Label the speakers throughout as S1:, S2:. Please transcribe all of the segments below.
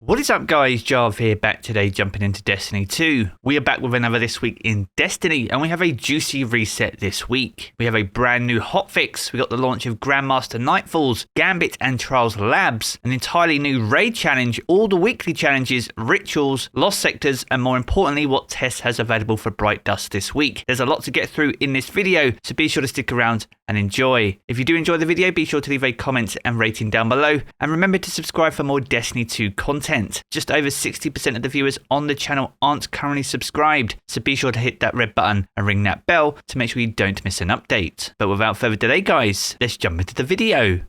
S1: What is up guys, Jarv here, back today jumping into Destiny 2. We are back with another This Week in Destiny, and we have a juicy reset this week. We have a brand new hotfix, we got the launch of Grandmaster Nightfalls, Gambit and Trials Labs, an entirely new raid challenge, all the weekly challenges, rituals, lost sectors, and more importantly what Tess has available for Bright Dust this week. There's a lot to get through in this video, so be sure to stick around and enjoy. If you do enjoy the video, be sure to leave a comment and rating down below, and remember to subscribe for more Destiny 2 content. Just over 60% of the viewers on the channel aren't currently subscribed, so be sure to hit that red button and ring that bell to make sure you don't miss an update. But without further delay guys, let's jump into the video.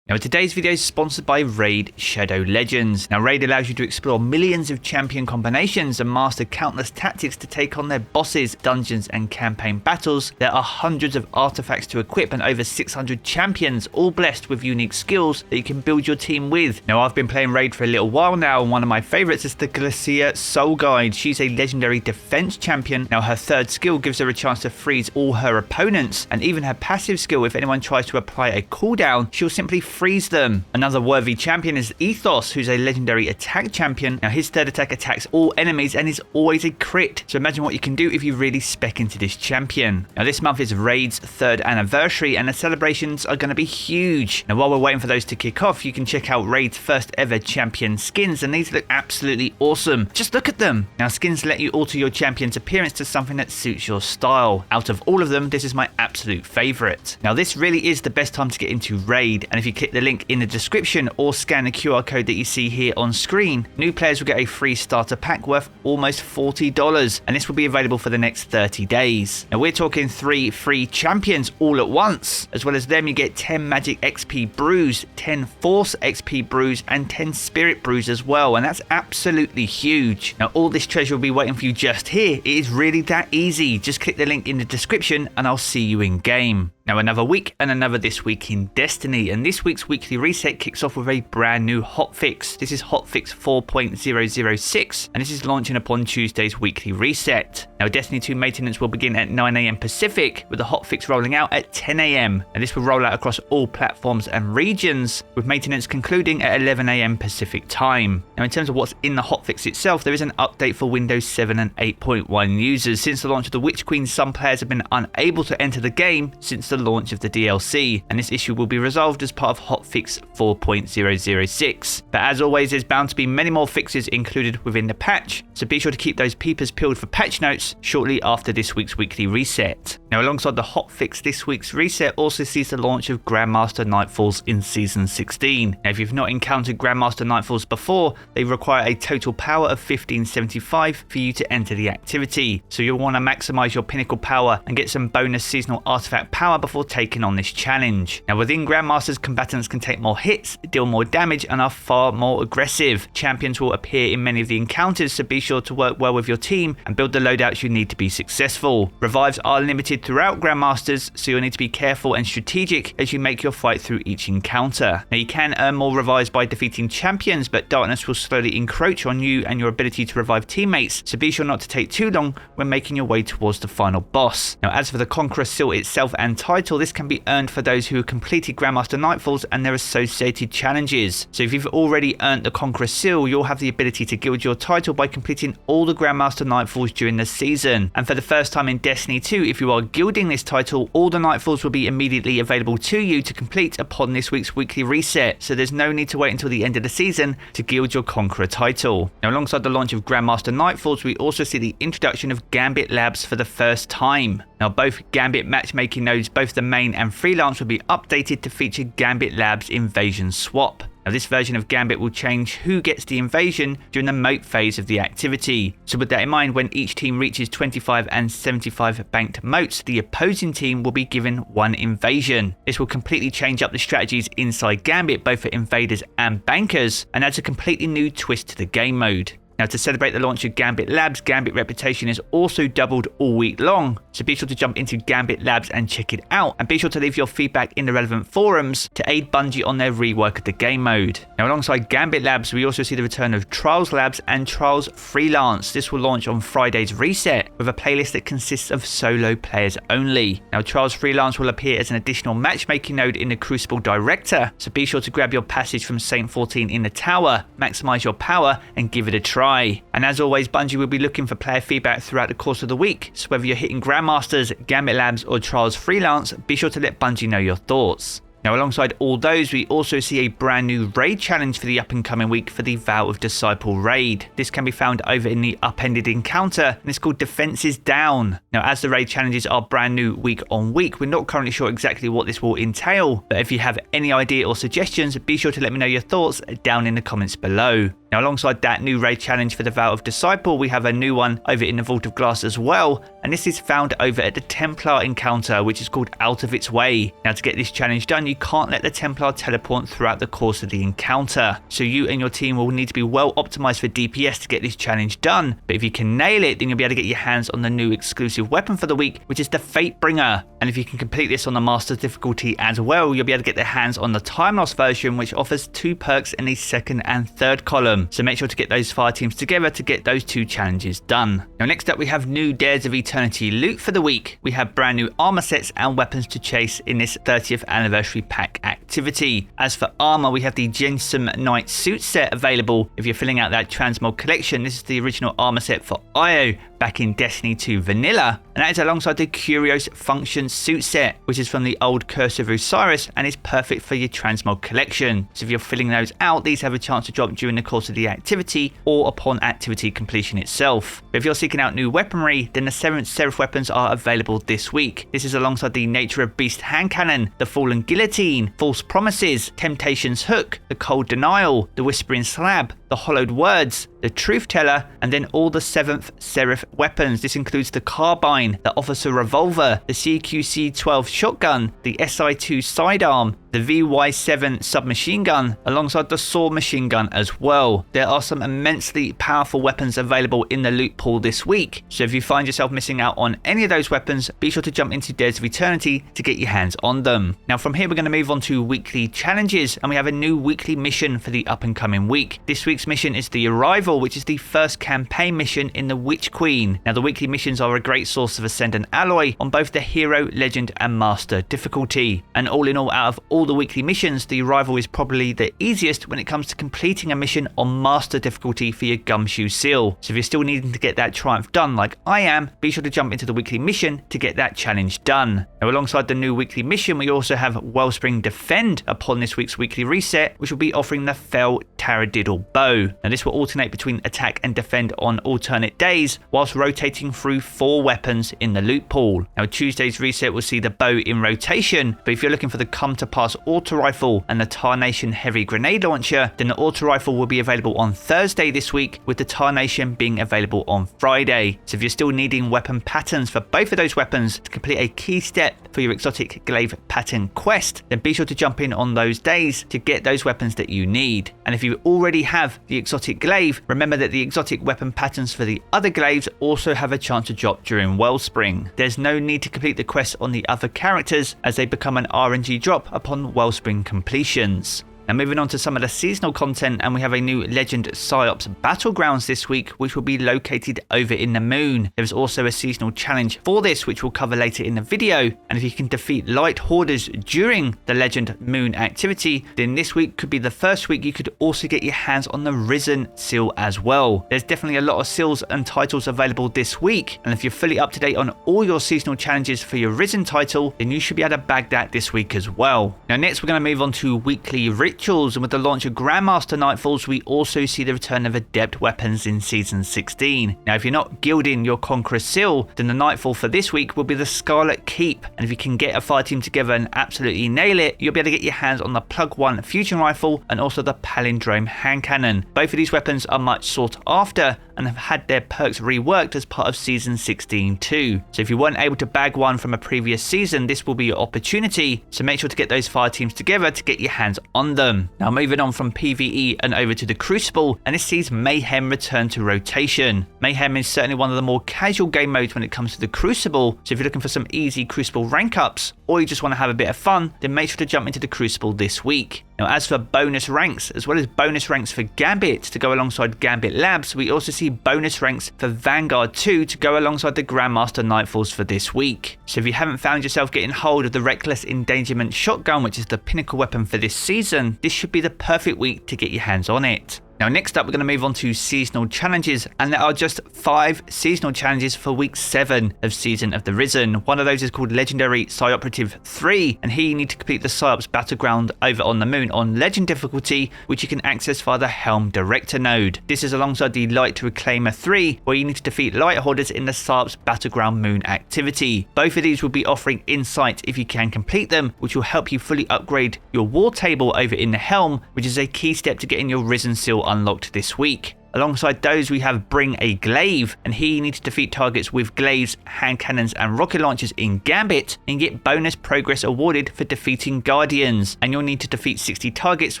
S1: Now today's video is sponsored by Raid Shadow Legends. Now Raid allows you to explore millions of champion combinations and master countless tactics to take on their bosses, dungeons and campaign battles. There are hundreds of artifacts to equip and over 600 champions, all blessed with unique skills that you can build your team with. Now I've been playing Raid for a little while now, and one of my favourites is the Glacier Soul Guide. She's a legendary defense champion. Now her third skill gives her a chance to freeze all her opponents, and even her passive skill, if anyone tries to apply a cooldown, she'll simply freeze them. Another worthy champion is Ethos, who's a legendary attack champion. Now his third attack attacks all enemies and is always a crit, so imagine what you can do if you really spec into this champion. Now this month is Raid's 3rd anniversary and the celebrations are going to be huge. Now while we're waiting for those to kick off, you can check out Raid's first ever champion skins, and these look absolutely awesome. Just look at them. Now skins let you alter your champion's appearance to something that suits your style. Out of all of them, this is my absolute favourite. Now this really is the best time to get into Raid, and if you click the link in the description or scan the QR code that you see here on screen, new players will get a free starter pack worth almost $40, and this will be available for the next 30 days. Now we're talking 3 free champions all at once. As well as them, you get 10 magic XP brews, 10 force XP brews, and 10 spirit brews as well, and that's absolutely huge. Now all this treasure will be waiting for you just here. It is really that easy. Just click the link in the description and I'll see you in game. Now another week and another This Week in Destiny, and this week's weekly reset kicks off with a brand new hotfix. This is hotfix 4.006, and this is launching upon Tuesday's weekly reset. Now Destiny 2 maintenance will begin at 9 AM Pacific, with the hotfix rolling out at 10 AM, and this will roll out across all platforms and regions, with maintenance concluding at 11 AM Pacific time. Now in terms of what's in the hotfix itself, there is an update for Windows 7 and 8.1 users. Since the launch of the Witch Queen, some players have been unable to enter the game since the launch of the DLC, and this issue will be resolved as part of hotfix 4.006. But as always, there's bound to be many more fixes included within the patch, so be sure to keep those peepers peeled for patch notes shortly after this week's weekly reset. Now alongside the hotfix, this week's reset also sees the launch of Grandmaster Nightfalls in Season 16. Now if you've not encountered Grandmaster Nightfalls before, they require a total power of 1575 for you to enter the activity, so you'll want to maximise your pinnacle power and get some bonus seasonal artifact power before taking on this challenge. Now within Grandmasters, combatants can take more hits, deal more damage, and are far more aggressive. Champions will appear in many of the encounters, so be sure to work well with your team and build the loadouts you need to be successful. Revives are limited throughout Grandmasters, so you'll need to be careful and strategic as you make your fight through each encounter. Now you can earn more revives by defeating champions, but darkness will slowly encroach on you and your ability to revive teammates, so be sure not to take too long when making your way towards the final boss. Now as for the Conqueror Seal itself and title, this can be earned for those who have completed Grandmaster Nightfalls and their associated challenges. So if you've already earned the Conqueror Seal, you'll have the ability to gild your title by completing all the Grandmaster Nightfalls during the season. And for the first time in Destiny 2, if you are gilding this title, all the Nightfalls will be immediately available to you to complete upon this week's weekly reset, so there's no need to wait until the end of the season to gild your Conqueror title. Now alongside the launch of Grandmaster Nightfalls, we also see the introduction of Gambit Labs for the first time. Now both Gambit matchmaking nodes, both the main and freelance, will be updated to feature Gambit Labs Invasion Swap. Now this version of Gambit will change who gets the invasion during the moat phase of the activity. So with that in mind, when each team reaches 25 and 75 banked moats, the opposing team will be given 1 invasion. This will completely change up the strategies inside Gambit, both for invaders and bankers, and adds a completely new twist to the game mode. Now to celebrate the launch of Gambit Labs, Gambit reputation is also doubled all week long, so be sure to jump into Gambit Labs and check it out, and be sure to leave your feedback in the relevant forums to aid Bungie on their rework of the game mode. Now alongside Gambit Labs, we also see the return of Trials Labs and Trials Freelance. This will launch on Friday's reset with a playlist that consists of solo players only. Now Trials Freelance will appear as an additional matchmaking node in the Crucible Director, so be sure to grab your passage from Saint 14 in the tower, maximize your power and give it a try. And as always, Bungie will be looking for player feedback throughout the course of the week, so whether you're hitting Grandmasters, Gambit Labs or Trials Freelance, be sure to let Bungie know your thoughts. Now alongside all those, we also see a brand new raid challenge for the up and coming week for the Vow of Disciple raid. This can be found over in the upended encounter, and it's called Defenses Down. Now as the raid challenges are brand new week on week, we're not currently sure exactly what this will entail, but if you have any idea or suggestions, be sure to let me know your thoughts down in the comments below. Now alongside that new raid challenge for the Vow of Disciple, we have a new one over in the Vault of Glass as well, and this is found over at the Templar encounter, which is called Out of Its Way. Now to get this challenge done, you can't let the Templar teleport throughout the course of the encounter, so you and your team will need to be well optimized for DPS to get this challenge done, but if you can nail it, then you'll be able to get your hands on the new exclusive weapon for the week, which is the Fatebringer. And if you can complete this on the Master difficulty as well, you'll be able to get their hands on the Time Loss version, which offers 2 perks in the second and third column. So make sure to get those fire teams together to get those 2 challenges done. Now next up, we have new Dares of Eternity loot for the week. We have brand new armor sets and weapons to chase in this 30th anniversary pack activity. As for armor, we have the Jensum Knight suit set available. If you're filling out that Transmog collection, this is the original armor set for Io back in Destiny 2 Vanilla, and that is alongside the Curios Function suit set, which is from the old Curse of Osiris and is perfect for your Transmog collection. So if you're filling those out, these have a chance to drop during the course of the activity or upon activity completion itself. But if you're seeking out new weaponry, then the 7th Seraph weapons are available this week. This is alongside the Nature of Beast hand cannon, the Fallen Guillotine, False Promises, Temptation's Hook, the Cold Denial, the Whispering Slab, the Hollowed Words, the Truth Teller, and then all the 7th Seraph weapons. This includes the Carbine, the Officer Revolver, the CQC-12 Shotgun, the SI-2 Sidearm, the VY-7 submachine gun, alongside the Saw machine gun as well. There are some immensely powerful weapons available in the loot pool this week, so if you find yourself missing out on any of those weapons, be sure to jump into Dares of Eternity to get your hands on them. Now from here, we're going to move on to weekly challenges, and we have a new weekly mission for the up and coming week. This week's mission is the Arrival, which is the first campaign mission in the Witch Queen. Now the weekly missions are a great source of Ascendant alloy on both the Hero, Legend and Master difficulty, and all in all, out of all the weekly missions, the Arrival is probably the easiest when it comes to completing a mission on Master difficulty for your Gumshoe seal. So if you're still needing to get that triumph done like I am, be sure to jump into the weekly mission to get that challenge done. Now alongside the new weekly mission, we also have Wellspring Defend upon this week's weekly reset, which will be offering the Fell Taradiddle bow. Now this will alternate between attack and defend on alternate days, whilst rotating through 4 weapons in the loot pool. Now Tuesday's reset will see the bow in rotation, but if you're looking for the Come to Pass auto rifle and the Tarnation heavy grenade launcher, then the auto rifle will be available on Thursday this week, with the Tarnation being available on Friday. So if you're still needing weapon patterns for both of those weapons to complete a key step for your exotic glaive pattern quest, then be sure to jump in on those days to get those weapons that you need. And if you already have the exotic glaive, remember that the exotic weapon patterns for the other glaives also have a chance to drop during Wellspring. There's no need to complete the quest on the other characters, as they become an RNG drop upon Wellspring completions. Now moving on to some of the seasonal content, and we have a new Legend Psyops Battlegrounds this week, which will be located over in the moon. There's also a seasonal challenge for this, which we'll cover later in the video, and if you can defeat light hoarders during the Legend Moon activity, then this week could be the first week you could also get your hands on the Risen seal as well. There's definitely a lot of seals and titles available this week, and if you're fully up to date on all your seasonal challenges for your Risen title, then you should be able to bag that this week as well. Now next, we're going to move on to weekly rituals, and with the launch of Grandmaster Nightfalls, we also see the return of adept weapons in Season 16. Now if you're not gilding your Conqueror seal, then the Nightfall for this week will be the Scarlet Keep, and if you can get a fire team together and absolutely nail it, you'll be able to get your hands on the Plug 1 Fusion Rifle and also the Palindrome Hand Cannon. Both of these weapons are much sought after and have had their perks reworked as part of Season 16 too. So if you weren't able to bag one from a previous season, this will be your opportunity, so make sure to get those fire teams together to get your hands on them. them. Now moving on from PvE and over to the Crucible, and this sees Mayhem return to rotation. Mayhem is certainly one of the more casual game modes when it comes to the Crucible, so if you're looking for some easy Crucible rank ups, or you just want to have a bit of fun, then make sure to jump into the Crucible this week. Now as for bonus ranks, as well as bonus ranks for Gambit to go alongside Gambit Labs, we also see bonus ranks for Vanguard 2 to go alongside the Grandmaster Nightfalls for this week. So if you haven't found yourself getting hold of the Reckless Endangerment Shotgun, which is the pinnacle weapon for this season, this should be the perfect week to get your hands on it. Now next up we're going to move on to seasonal challenges, and there are just 5 seasonal challenges for week 7 of Season of the Risen. One of those is called Legendary Psyoperative 3, and here you need to complete the Psyops Battleground over on the moon on Legend difficulty, which you can access via the Helm Director node. This is alongside the Light Reclaimer 3, where you need to defeat Light Hoarders in the Psyops Battleground moon activity. Both of these will be offering insight if you can complete them, which will help you fully upgrade your war table over in the Helm, which is a key step to getting your Risen Seal unlocked this week. Alongside those we have Bring a Glaive, and here you need to defeat targets with glaives, hand cannons and rocket launchers in Gambit and get bonus progress awarded for defeating Guardians, and you'll need to defeat 60 targets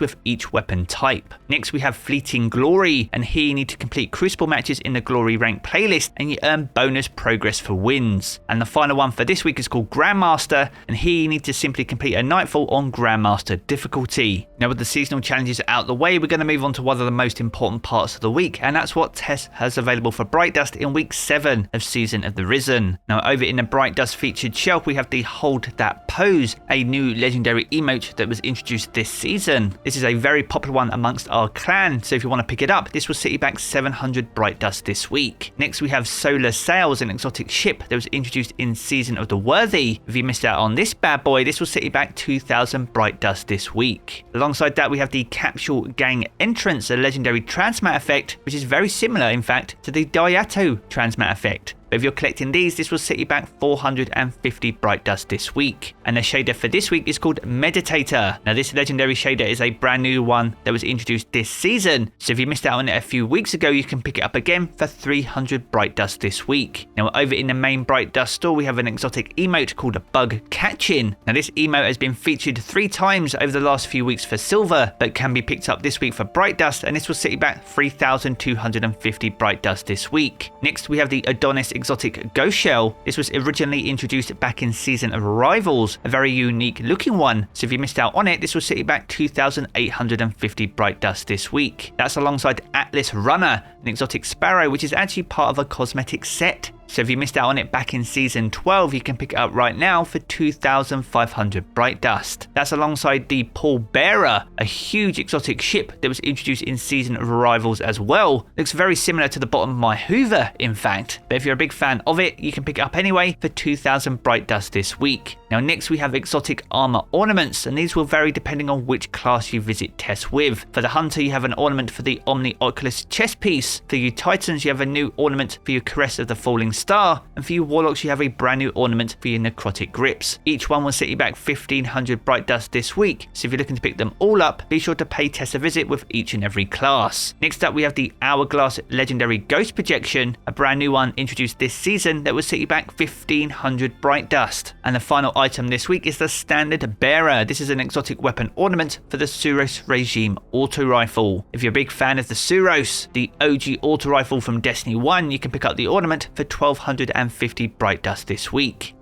S1: with each weapon type. Next we have Fleeting Glory, and here you need to complete Crucible matches in the Glory rank playlist and you earn bonus progress for wins. And the final one for this week is called Grandmaster, and here you need to simply complete a Nightfall on Grandmaster difficulty. Now with the seasonal challenges out the way, we're going to move on to one of the most important parts of the week, and that's what Tess has available for Bright Dust in week 7 of Season of the Risen. Now over in the Bright Dust featured shelf we have the Hold That Pose, a new legendary emote that was introduced this season. This is a very popular one amongst our clan, so if you want to pick it up, this will set you back 700 Bright Dust this week. Next we have Solar Sails, an exotic ship that was introduced in Season of the Worthy. If you missed out on this bad boy, this will set you back 2000 Bright Dust this week. Alongside that we have the Capsule Gang Entrance, a legendary transmat effect, which is very similar in fact to the Diato transmat effect. But if you're collecting these, this will set you back 450 Bright Dust this week. And the shader for this week is called Meditator. Now this legendary shader is a brand new one that was introduced this season, so if you missed out on it a few weeks ago, you can pick it up again for 300 Bright Dust this week. Now over in the main Bright Dust store we have an exotic emote called Bug Catching. Now this emote has been featured 3 times over the last few weeks for silver, but can be picked up this week for Bright Dust, and this will set you back 3250 Bright Dust this week. Next we have the Adonis exotic Ghost Shell. This was originally introduced back in Season of Arrivals, a very unique looking one, so if you missed out on it, this will set you back 2850 Bright Dust this week. That's alongside Atlas Runner, an exotic sparrow which is actually part of a cosmetic set. So if you missed out on it back in Season 12, you can pick it up right now for 2,500 Bright Dust. That's alongside the Pall Bearer, a huge exotic ship that was introduced in Season of Arrivals as well. Looks very similar to the bottom of my Hoover, in fact. But if you're a big fan of it, you can pick it up anyway for 2,000 Bright Dust this week. Now next we have exotic armor ornaments, and these will vary depending on which class you visit Tess with. For the Hunter you have an ornament for the Omni Oculus chest piece. For you Titans you have a new ornament for your Caress of the Falling Star, and for you Warlocks you have a brand new ornament for your Necrotic Grips. Each one will set you back 1500 Bright Dust this week, so if you're looking to pick them all up, be sure to pay Tess a visit with each and every class. Next up we have the Hourglass Legendary Ghost Projection, a brand new one introduced this season that will set you back 1500 Bright Dust. And the final item this week is the Standard Bearer. This is an exotic weapon ornament for the Suros Regime Auto Rifle. If you're a big fan of the Suros, the OG Auto Rifle from Destiny 1, you can pick up the ornament for 1250 Bright Dust this week.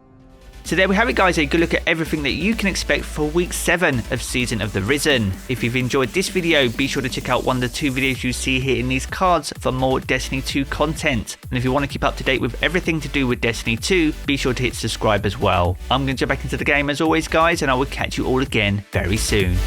S1: So there we have it guys, a good look at everything that you can expect for week 7 of Season of the Risen. If you've enjoyed this video, be sure to check out one of the 2 videos you see here in these cards for more Destiny 2 content. And if you want to keep up to date with everything to do with Destiny 2, be sure to hit subscribe as well. I'm going to jump back into the game as always guys, and I will catch you all again very soon.